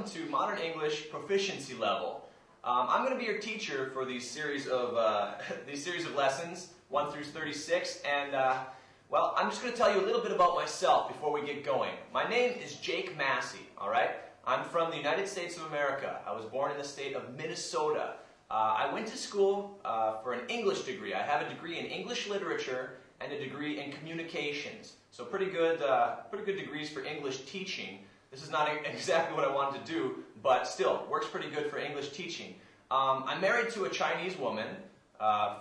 welcome to Modern English Proficiency Level. I'm going to be your teacher for these series of lessons, 1 through 36, and well, I'm just going to tell you a little bit about myself before we get going. My name is Jake Massey, all right? I'm from the United States of America. I was born in the state of Minnesota. I went to school for an English degree. I have a degree in English literature and a degree in communications. So pretty good degrees for English teaching. This is not exactly what I wanted to do, but still, works pretty good for English teaching. I'm married to a Chinese woman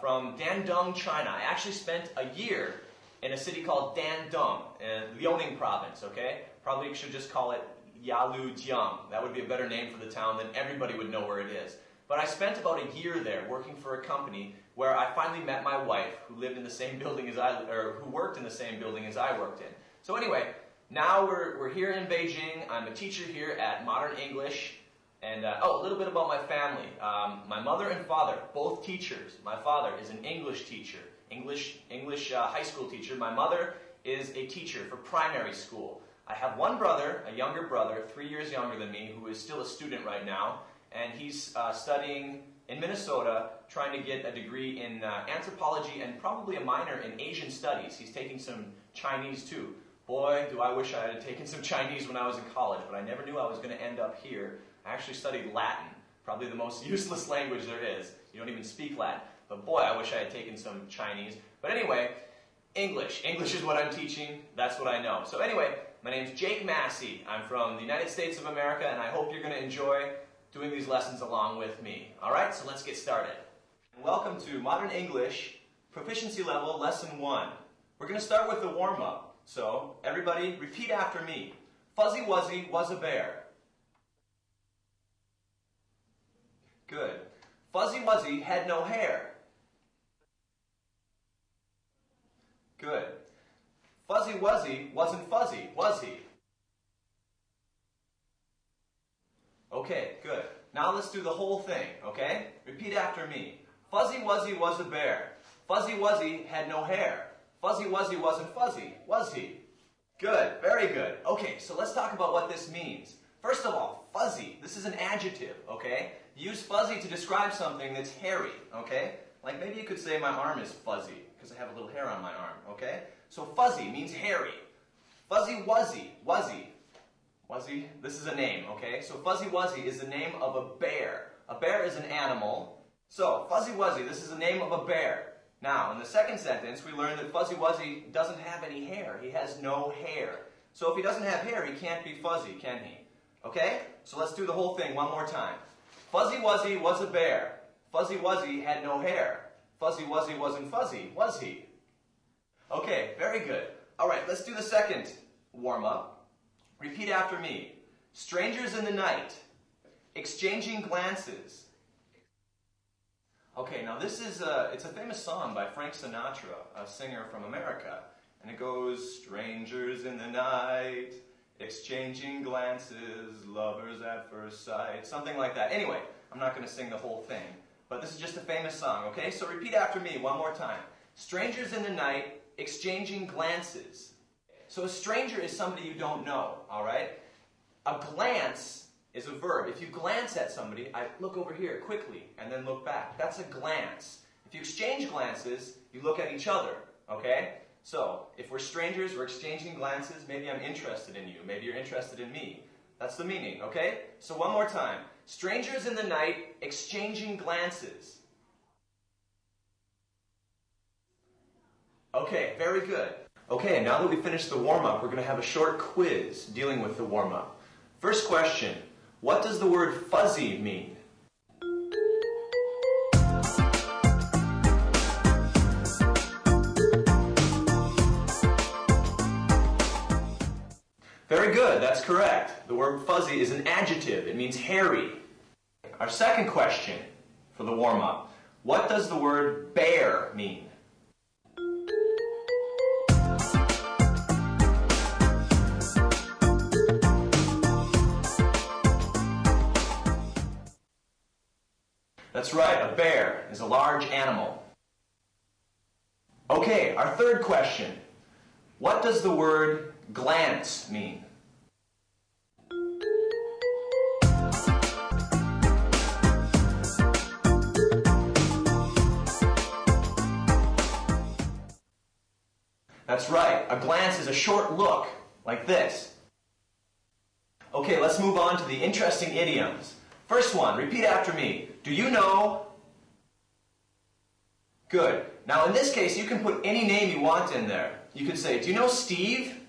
from Dandong, China. I actually spent a year in a city called Dandong, in Liaoning province, okay? Probably should just call it Yalujiang. That would be a better name for the town, then everybody would know where it is. But I spent about a year there working for a company where I finally met my wife, who lived in the same building as who worked in the same building as I worked in. So anyway, now we're here in Beijing. I'm a teacher here at Modern English. And a little bit about my family. My mother and father, both teachers. My father is an English teacher, English high school teacher. My mother is a teacher for primary school. I have one brother, a younger brother, 3 years younger than me, who is still a student right now. And he's studying in Minnesota, trying to get a degree in anthropology and probably a minor in Asian studies. He's taking some Chinese too. Boy, do I wish I had taken some Chinese when I was in college, but I never knew I was going to end up here. I actually studied Latin, probably the most useless language there is. You don't even speak Latin. But boy, I wish I had taken some Chinese. But anyway, English. English is what I'm teaching. That's what I know. So anyway, my name's Jake Massey. I'm from the United States of America, and I hope you're going to enjoy doing these lessons along with me. All right, so let's get started. Welcome to Modern English Proficiency Level Lesson 1. We're going to start with the warm-up. So, everybody, repeat after me. Fuzzy Wuzzy was a bear. Good. Fuzzy Wuzzy had no hair. Good. Fuzzy Wuzzy wasn't fuzzy, was he? Okay, good. Now let's do the whole thing, okay? Repeat after me. Fuzzy Wuzzy was a bear. Fuzzy Wuzzy had no hair. Fuzzy Wuzzy wasn't fuzzy, was he? Good, very good. Okay, so let's talk about what this means. First of all, fuzzy. This is an adjective, okay? Use fuzzy to describe something that's hairy, okay? Like maybe you could say my arm is fuzzy, because I have a little hair on my arm, okay? So fuzzy means hairy. Fuzzy Wuzzy, Wuzzy. Wuzzy, this is a name, okay? So Fuzzy Wuzzy is the name of a bear. A bear is an animal. So, Fuzzy Wuzzy, this is the name of a bear. Now, in the second sentence, we learn that Fuzzy Wuzzy doesn't have any hair. He has no hair. So if he doesn't have hair, he can't be fuzzy, can he? Okay? So let's do the whole thing one more time. Fuzzy Wuzzy was a bear. Fuzzy Wuzzy had no hair. Fuzzy Wuzzy wasn't fuzzy, was he? Okay, very good. All right, let's do the second warm-up. Repeat after me. Strangers in the night. Exchanging glances. Okay, now this is it's a famous song by Frank Sinatra, a singer from America. And it goes, strangers in the night, exchanging glances, lovers at first sight, something like that. Anyway, I'm not going to sing the whole thing, but this is just a famous song, okay? So repeat after me one more time. Strangers in the night, exchanging glances. So a stranger is somebody you don't know, all right? A glance is a verb. If you glance at somebody, I look over here quickly and then look back. That's a glance. If you exchange glances, you look at each other, okay? So, if we're strangers, we're exchanging glances, maybe I'm interested in you, maybe you're interested in me. That's the meaning, okay? So one more time. Strangers in the night, exchanging glances. Okay, very good. Okay, now that we finished the warm-up, we're going to have a short quiz dealing with the warm-up. First question. What does the word fuzzy mean? Very good, that's correct. The word fuzzy is an adjective. It means hairy. Our second question for the warm-up. What does the word bear mean? That's right, a bear is a large animal. Okay, our third question. What does the word glance mean? That's right. A glance is a short look, like this. Okay, let's move on to the interesting idioms. First one, repeat after me. Do you know? Good. Now in this case, you can put any name you want in there. You could say, do you know Steve?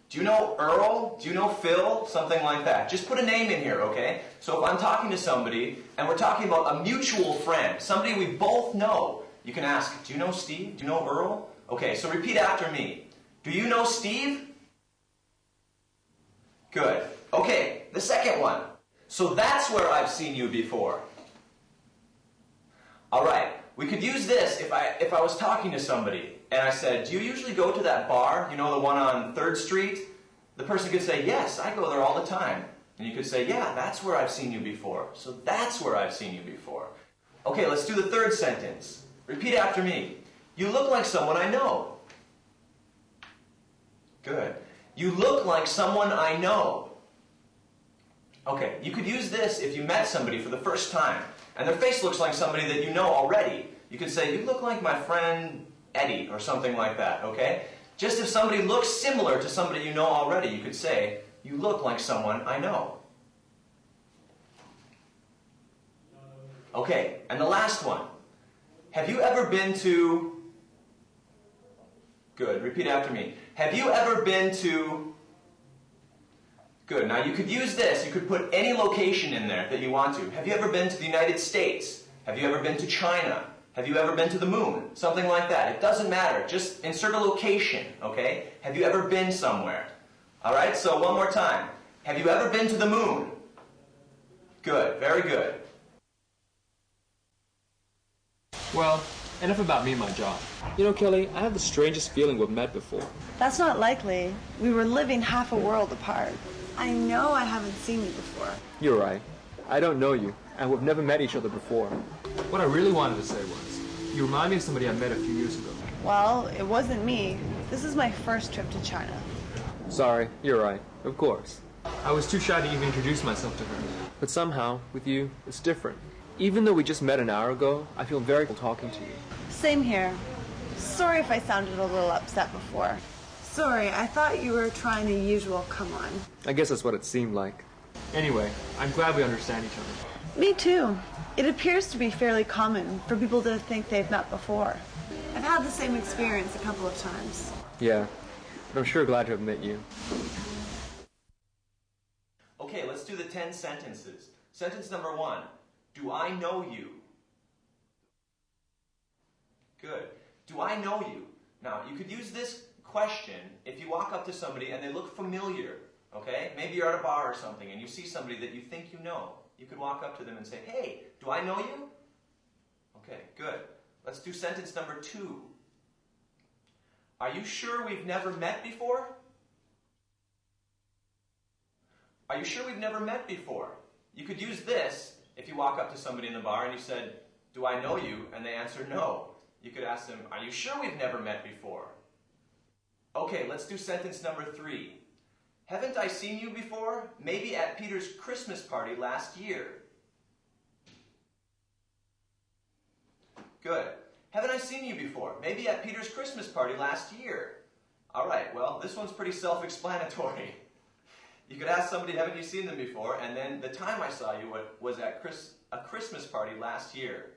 Do you know Earl? Do you know Phil? Something like that. Just put a name in here, okay? So if I'm talking to somebody, and we're talking about a mutual friend, somebody we both know, you can ask, do you know Steve? Do you know Earl? Okay, so repeat after me. Do you know Steve? Good. Okay, the second one. So that's where I've seen you before. All right, we could use this if I was talking to somebody and I said, do you usually go to that bar, you know, the one on 3rd Street? The person could say, yes, I go there all the time. And you could say, yeah, that's where I've seen you before. So that's where I've seen you before. Okay, let's do the third sentence. Repeat after me. You look like someone I know. Good. You look like someone I know. Okay, you could use this if you met somebody for the first time, and their face looks like somebody that you know already. You could say, you look like my friend Eddie, or something like that, okay? Just if somebody looks similar to somebody you know already, you could say, you look like someone I know. Okay, and the last one. Have you ever been to... Good, repeat after me. Have you ever been to... Good. Now you could use this. You could put any location in there that you want to. Have you ever been to the United States? Have you ever been to China? Have you ever been to the moon? Something like that. It doesn't matter. Just insert a location, okay? Have you ever been somewhere? All right, so one more time. Have you ever been to the moon? Good. Very good. Well, enough about me and my job. You know, Kelly, I have the strangest feeling we've met before. That's not likely. We were living half a world apart. I know I haven't seen you before. You're right. I don't know you, and we've never met each other before. What I really wanted to say was, you remind me of somebody I met a few years ago. Well, it wasn't me. This is my first trip to China. Sorry, you're right. Of course. I was too shy to even introduce myself to her. But somehow, with you, it's different. Even though we just met an hour ago, I feel very comfortable talking to you. Same here. Sorry if I sounded a little upset before. Sorry, I thought you were trying the usual come on. I guess that's what it seemed like. Anyway, I'm glad we understand each other. Me too. It appears to be fairly common for people to think they've met before. I've had the same experience a couple of times. Yeah, but I'm sure glad to have met you. Okay, let's do the 10 sentences. Sentence number 1. Do I know you? Good. Do I know you? Now, you could use this question if you walk up to somebody and they look familiar, okay? Maybe you're at a bar or something and you see somebody that you think you know. You could walk up to them and say, hey, do I know you? Okay, good. Let's do sentence number 2. Are you sure we've never met before? Are you sure we've never met before? You could use this if you walk up to somebody in the bar and you said, do I know you? And they answer no. You could ask them, are you sure we've never met before? Okay, let's do sentence number 3. Haven't I seen you before? Maybe at Peter's Christmas party last year. Good. Haven't I seen you before? Maybe at Peter's Christmas party last year. All right, well, this one's pretty self-explanatory. You could ask somebody, haven't you seen them before? And then the time I saw you was at a Christmas party last year.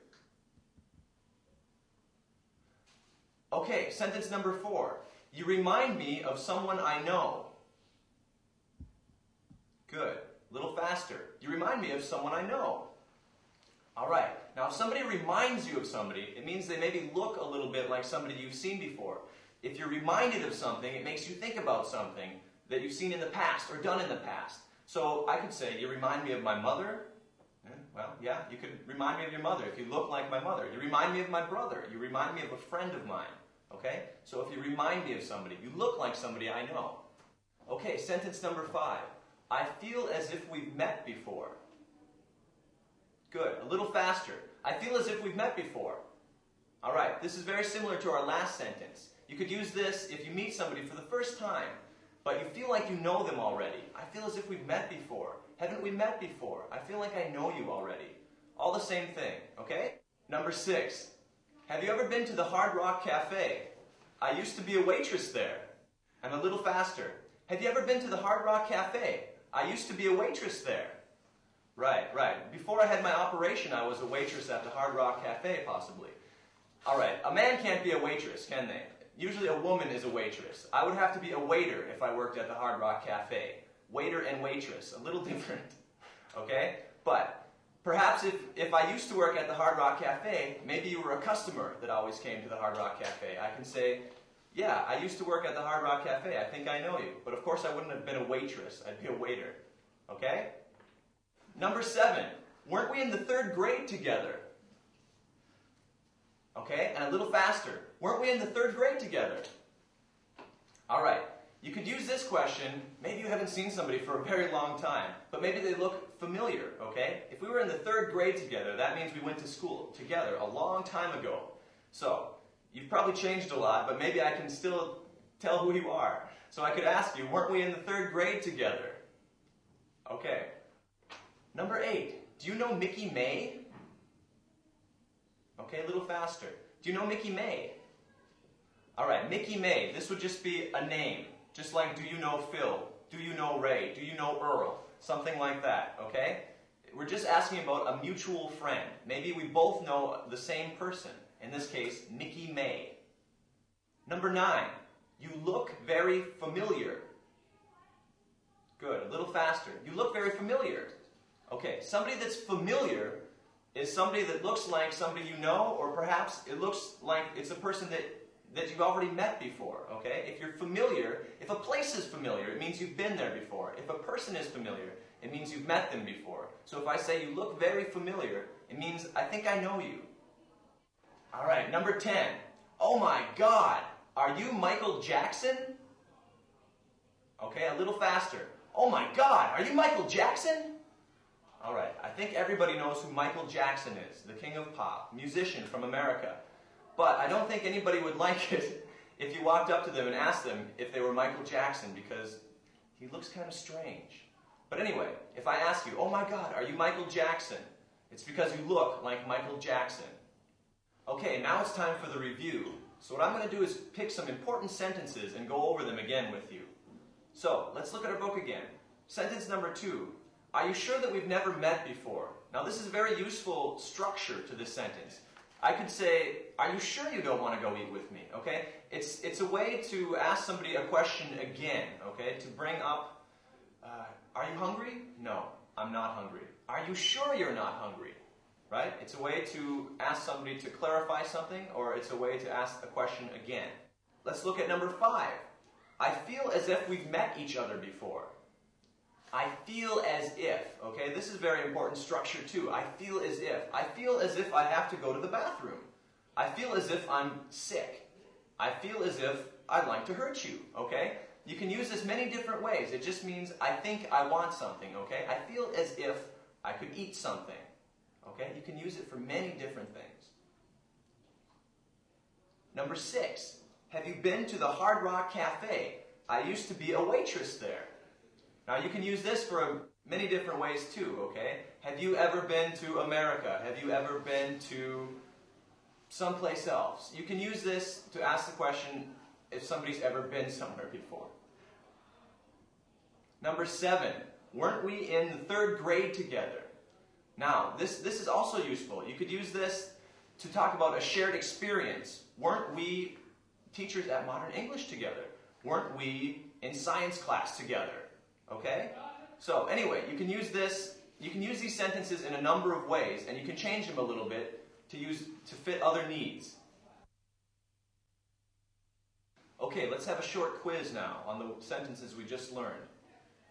Okay, sentence number 4. You remind me of someone I know. Good. A little faster. You remind me of someone I know. All right. Now, if somebody reminds you of somebody, it means they maybe look a little bit like somebody you've seen before. If you're reminded of something, it makes you think about something that you've seen in the past or done in the past. So I could say, you remind me of my mother. Well, yeah, you could remind me of your mother if you look like my mother. You remind me of my brother. You remind me of a friend of mine. Okay? So if you remind me of somebody, you look like somebody I know. Okay, sentence number 5. I feel as if we've met before. Good. A little faster. I feel as if we've met before. All right. This is very similar to our last sentence. You could use this if you meet somebody for the first time, but you feel like you know them already. I feel as if we've met before. Haven't we met before? I feel like I know you already. All the same thing. Okay? Number 6. Have you ever been to the Hard Rock Cafe? I used to be a waitress there. And a little faster. Have you ever been to the Hard Rock Cafe? I used to be a waitress there. Right, right. Before I had my operation, I was a waitress at the Hard Rock Cafe, possibly. All right, a man can't be a waitress, can they? Usually a woman is a waitress. I would have to be a waiter if I worked at the Hard Rock Cafe. Waiter and waitress, a little different, okay? But perhaps if I used to work at the Hard Rock Cafe, maybe you were a customer that always came to the Hard Rock Cafe. I can say, yeah, I used to work at the Hard Rock Cafe. I think I know you. But of course I wouldn't have been a waitress. I'd be a waiter, okay? Number 7, weren't we in the 3rd grade together? Okay, and a little faster. Weren't we in the 3rd grade together? All right, you could use this question. Maybe you haven't seen somebody for a very long time, but maybe they look familiar, okay? If we were in the 3rd grade together, that means we went to school together a long time ago. So, you've probably changed a lot, but maybe I can still tell who you are. So I could ask you, weren't we in the 3rd grade together? Okay. Number 8, do you know Mickey May? Okay, a little faster. Do you know Mickey May? All right, Mickey May. This would just be a name. Just like, do you know Phil? Do you know Ray? Do you know Earl? Something like that, okay? We're just asking about a mutual friend. Maybe we both know the same person. In this case, Mickey May. Number 9, you look very familiar. Good, a little faster. You look very familiar. Okay, somebody that's familiar is somebody that looks like somebody you know, or perhaps it looks like it's a person that you've already met before, okay? If you're familiar, if a place is familiar, it means you've been there before. If a person is familiar, it means you've met them before. So if I say you look very familiar, it means I think I know you. All right, number 10. Oh my God, are you Michael Jackson? Okay, a little faster. Oh my God, are you Michael Jackson? All right, I think everybody knows who Michael Jackson is, the king of pop, musician from America. But I don't think anybody would like it if you walked up to them and asked them if they were Michael Jackson, because he looks kind of strange. But anyway, if I ask you, oh my God, are you Michael Jackson? It's because you look like Michael Jackson. Okay, now it's time for the review. So what I'm going to do is pick some important sentences and go over them again with you. So, let's look at our book again. Sentence number 2. Are you sure that we've never met before? Now this is a very useful structure to this sentence. I could say, are you sure you don't want to go eat with me? Okay? It's a way to ask somebody a question again, okay? To bring up, are you hungry? No, I'm not hungry. Are you sure you're not hungry? Right? It's a way to ask somebody to clarify something, or it's a way to ask a question again. Let's look at number 5. I feel as if we've met each other before. I feel as if, okay? This is very important structure too. I feel as if. I feel as if I have to go to the bathroom. I feel as if I'm sick. I feel as if I'd like to hurt you, okay? You can use this many different ways. It just means I think I want something, okay? I feel as if I could eat something, okay? You can use it for many different things. Number 6, have you been to the Hard Rock Cafe? I used to be a waitress there. Now you can use this for many different ways too, okay? Have you ever been to America? Have you ever been to someplace else? You can use this to ask the question if somebody's ever been somewhere before. Number 7, weren't we in the 3rd grade together? Now, this is also useful. You could use this to talk about a shared experience. Weren't we teachers at Modern English together? Weren't we in science class together? Okay? So anyway, you can use these sentences in a number of ways, and you can change them a little bit to fit other needs. Okay, let's have a short quiz now on the sentences we just learned.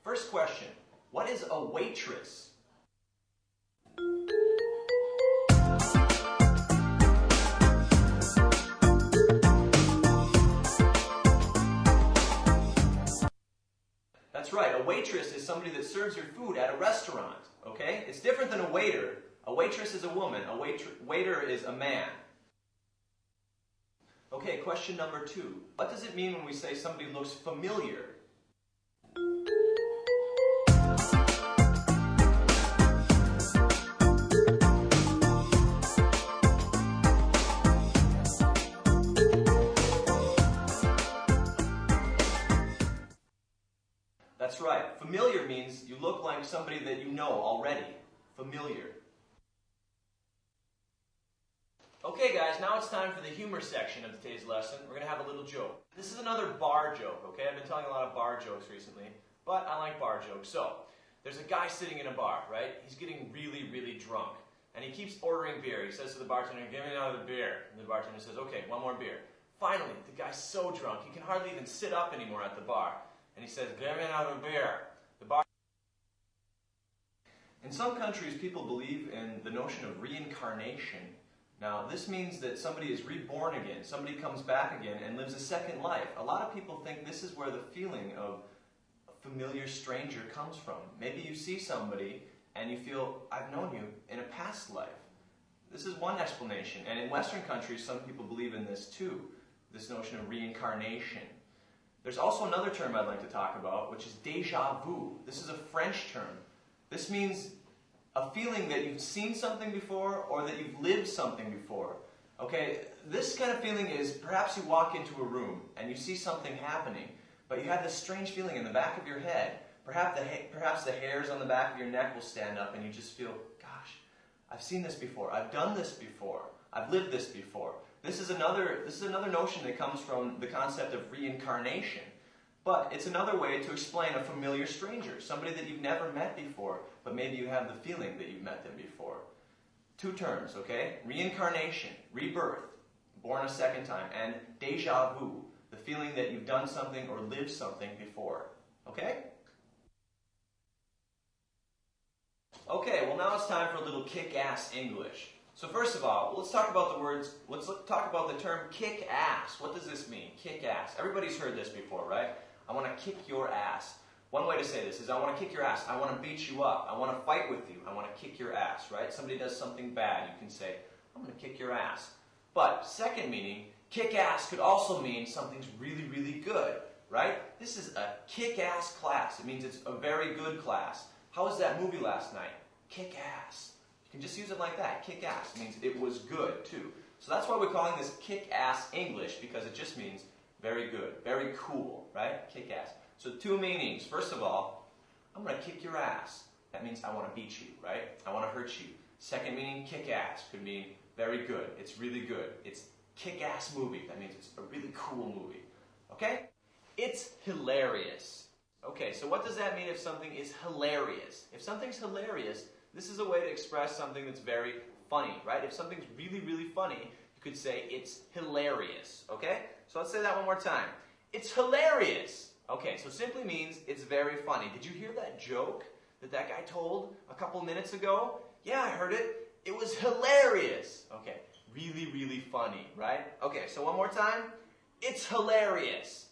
First question, what is a waitress? That's right, a waitress is somebody that serves your food at a restaurant, okay? It's different than a waiter. A waitress is a woman, a waiter is a man. Okay, question number 2. What does it mean when we say somebody looks familiar? That's right. Familiar means you look like somebody that you know already. Familiar. Okay guys, now it's time for the humor section of today's lesson. We're going to have a little joke. This is another bar joke, okay? I've been telling a lot of bar jokes recently, but I like bar jokes. So, there's a guy sitting in a bar, right? He's getting really, really drunk. And he keeps ordering beer. He says to the bartender, "Give me another beer." And the bartender says, "Okay, one more beer." Finally, the guy's so drunk, he can hardly even sit up anymore at the bar. And he says, "Give me another beer." In some countries, people believe in the notion of reincarnation. Now, this means that somebody is reborn again. Somebody comes back again and lives a second life. A lot of people think this is where the feeling of a familiar stranger comes from. Maybe you see somebody and you feel, "I've known you in a past life." This is one explanation. And in Western countries, some people believe in this too, this notion of reincarnation. There's also another term I'd like to talk about, which is déjà vu. This is a French term. This means a feeling that you've seen something before or that you've lived something before. Okay, this kind of feeling is perhaps you walk into a room and you see something happening, but you have this strange feeling in the back of your head. Perhaps the hairs on the back of your neck will stand up and you just feel, "Gosh, I've seen this before. I've done this before. I've lived this before." This is another notion that comes from the concept of reincarnation. But it's another way to explain a familiar stranger, somebody that you've never met before, but maybe you have the feeling that you've met them before. Two terms, okay? Reincarnation, rebirth, born a second time, and déjà vu, the feeling that you've done something or lived something before. Okay? Okay, well now it's time for a little kick-ass English. So first of all, let's talk about the term kick-ass. What does this mean? Kick-ass. Everybody's heard this before, right? I want to kick your ass. One way to say this is, I want to kick your ass. I want to beat you up. I want to fight with you. I want to kick your ass, right? Somebody does something bad, you can say, "I'm going to kick your ass." But second meaning, kick-ass could also mean something's really, really good, right? This is a kick-ass class. It means it's a very good class. How was that movie last night? Kick-ass. You can just use it like that. Kick-ass means it was good, too. So that's why we're calling this kick-ass English, because it just means very good, very cool, right? Kick-ass. So two meanings. First of all, I'm going to kick your ass. That means I want to beat you, right? I want to hurt you. Second meaning, kick-ass, could mean very good. It's really good. It's kick-ass movie. That means it's a really cool movie. Okay? It's hilarious. Okay, so what does that mean if something is hilarious? If something's hilarious, this is a way to express something that's very funny, right? If something's really, really funny, you could say it's hilarious, okay? So let's say that one more time. It's hilarious. Okay, so simply means it's very funny. Did you hear that joke that guy told a couple minutes ago? Yeah, I heard it. It was hilarious. Okay, really, really funny, right? Okay, so one more time. It's hilarious.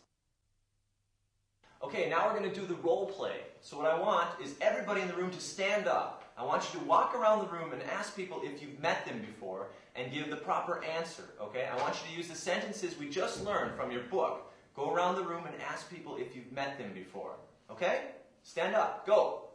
Okay, now we're going to do the role play. So what I want is everybody in the room to stand up. I want you to walk around the room and ask people if you've met them before and give the proper answer, okay? I want you to use the sentences we just learned from your book. Go around the room and ask people if you've met them before, okay? Stand up. Go.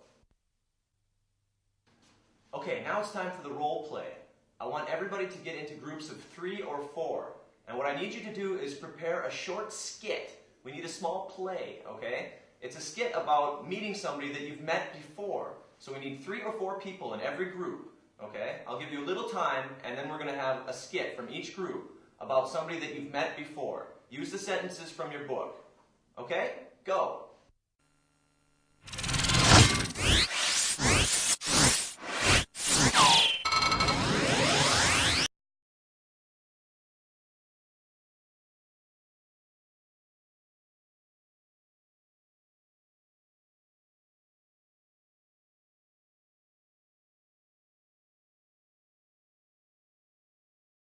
Okay, now it's time for the role play. I want everybody to get into groups of 3 or 4. And what I need you to do is prepare a short skit. We need a small play, okay? It's a skit about meeting somebody that you've met before. So we need 3 or 4 people in every group, okay? I'll give you a little time, and then we're going to have a skit from each group about somebody that you've met before. Use the sentences from your book. Okay? Go.